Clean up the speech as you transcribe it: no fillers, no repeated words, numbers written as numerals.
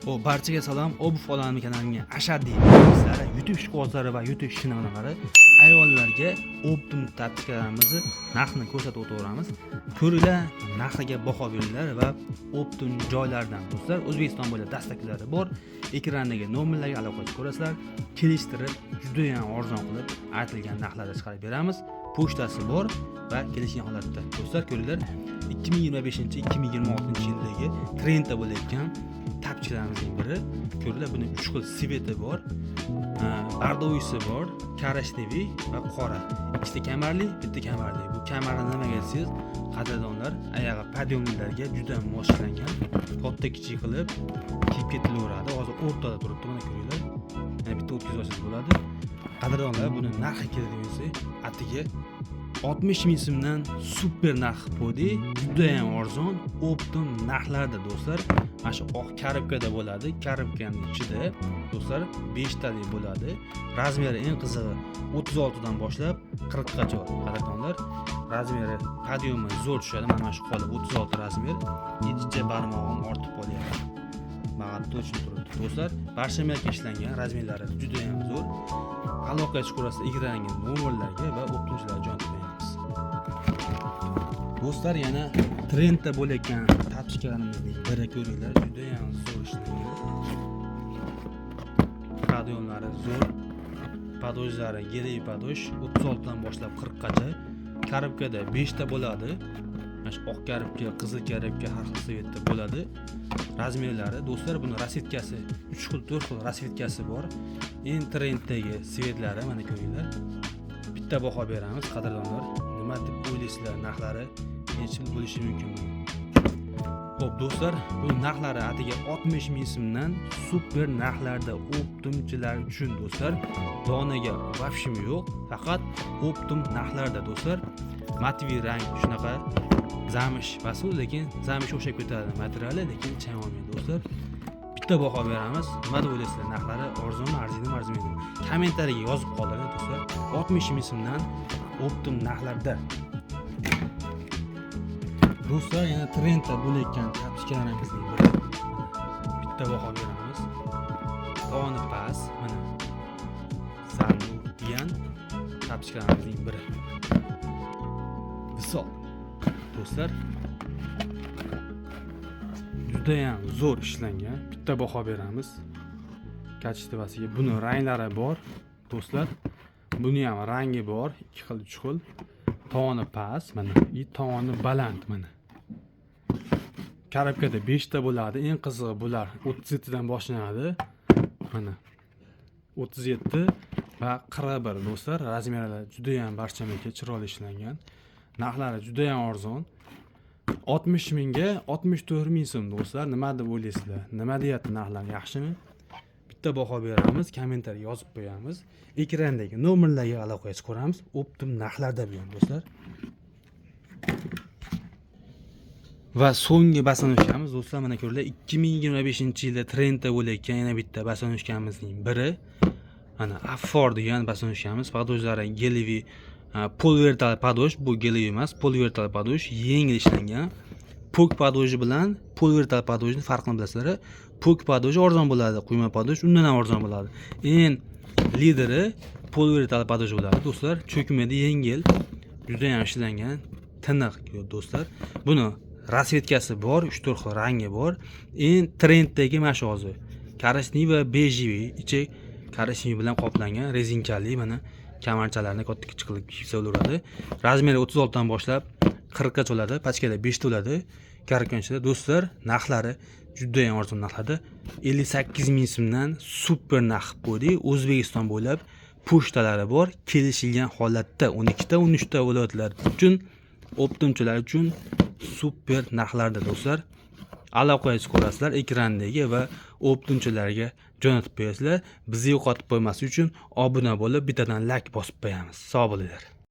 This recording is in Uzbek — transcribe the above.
Barchaga salom. Obuf olami kanaliga ashaddiy sizlar YouTube ishqibozlari va YouTube shinalari ayollarga optim taktiklarimizni narxini ko'rsatib o'tamiz. Ko'ringlar, narxiga baho beringlar va optim joylardan do'stlar O'zbekiston bo'ylab dastaklari bor. Ekrandagi nomerlarga aloqa ko'rasizlar. Kelishtirib, juda ham arzon qilib aytilgan narxlarda chiqarib beramiz. Pochtasi bor va kelishgan holatda. Do'stlar ko'ringlar, 2025-2026 yildagi trendda bo'layotgan tapchilarimizning biri. Ko'ringlar, buni 3 xil sveti bor. Bardovisi bor, karashnevi va qora. Ikkita kamarli, bitta kamarli. Bu kamarni nimaga desangiz, qadrdonlar oyog'i podyomlarga juda moslangan, katta kichik qilib kiyib ketilaveradi. Hozir o'rtada turibdi, mana ko'ringlar. Yana bitta o'tkazasiz bo'ladi. Qadrdonlar buni narxi keladigansa, atiga 60 ming so'mdan super narx qo'ydi. Juda ham arzon, optim narxlarda do'stlar. Mana shu oq karobkada bo'ladi. Karobkaning ichida do'stlar 5 talik bo'ladi. Razmeri eng qizig'i 36 dan boshlab 40 gacha qadrdonlar. Razmeri podiomi zo'r tushadi. Mana shu qolib 36 razmer. 7 barmog'im ortib qolyapti. Ma'lum точно turibdi. Do'stlar, barchaga ishlangan, razmerlari juda ham zo'r. Aloqa chiqarasiz ekranga nomerlarga va optimchilarga jo'natib beramiz. Do'stlar, yana trendda bo'layotgan tapchikalarimizning biri ko'ringlar, juda ham zo'r ishlangan. Podionlari zo'r, podojlari geliy podoj 36 dan boshlab 40 gacha. Karobkada 5 ta bo'ladi. Mana shu oq karobka, qizil karobka har xil svetda bo'ladi. Razmerlari do'stlar, buni rasvetkasi 3 xil, 4 xil rasvetkasi bor. Eng trenddagi svetlari mana ko'ringlar. Bitta baho beramiz qadrdonlar. Nima deb o'ylaysizlar, narxlari necha bo'lishi mumkin? Xo'p do'stlar, bu narxlari atiga 60 ming so'mdan super narxlarda optimchilar uchun do'stlar. Donaga vafshim yo'q, faqat optim narxlarda do'stlar. Motiviy rang shunaqa zamish basu, lekin zamish o'xshab ketadi materiali, lekin chang olmaydi do'stlar. Bitta baho beramiz. Nima deb o'ylaysizlar, narxlari arzonmi, arzimaydimi? Kommentariyaga yozib qoldiring do'stlar. 60 ming so'mdan optim narxlarda. Do'stlar, yana trendda bo'layotgan tapchikalarimizning biri. Bitta baho beramiz. Toni pas, mana Sandian tapchikalarimizning biri. Visol. Do'stlar, juda ham zo'r ishlangan. Bitta baho beramiz. Kachitavasiga buni ranglari bor. Do'stlar, buni ham rangi bor, 2 xil, 3 xil. Toni past, mana, toni baland, mana. Karobkada 5 ta bo'ladi. Eng qizig'i bular 37 dan boshlanadi. Mana 37 va 41 do'stlar. Razmerlar juda ham barchaga chiroyli ishlangan. Narxlari juda ham arzon. 60 mingga 64 ming so'm do'stlar. Nima deb o'ylaysizlar? Nima deyapti narxlar, yaxshimi? Bitta baho beramiz, kommentariyaga yozib qo'yamiz. Ekrandagi nomerlarga aloqa chiqaramiz. Optim narxlarda bilan do'stlar. Va so'nggi basonoshkamiz do'stlar, mana ko'ringlar, 2025-yilda trendda bo'layotgan yana bitta basonoshkamizning biri. Mana Affor degan basonoshkamiz, podojlari gelivi polvertal podoj, bu gelivi emas, polvertal podoj, yengil ishlangan. Pok podoji bilan polvertal podojning farqini bilasizlar. Pok podoji arzon bo'ladi, quyma podoj undan ham arzon bo'ladi. Eng lideri polvertal podoj bo'ladi do'stlar. Cho'kmaydi, yengil, juda ham ishlangan, tiniq do'stlar. Buni rasvetkasi bor, 3-4 xil rangi bor. Eng trenddagi mana shu hozir karashnevi va bejivi, ichi karashnevi bilan qoplangan rezinkali, mana kamarchalarni katta kichik qilib kiysaveradi. Razmeri 36 dan boshlab 40 gacha bo'ladi, pachkada 5 ta bo'ladi. Karkanchida do'stlar, narxlari juda ham arzon narxlarda. 58 ming so'mdan super narx qo'ydi. O'zbekiston bo'ylab pochtalari bor, kelishilgan holatda 12 ta, 13 ta viloyatlar uchun optimchilar uchun super narxlarda do'stlar. Aloqaga chiqarasizlar ekrandagi va optimchilarga jo'natib qo'yasizlar. Bizni yo'qotib qo'ymaslik uchun obuna bo'lib, bittadan like bosib qo'yamiz. Sog' bo'linglar.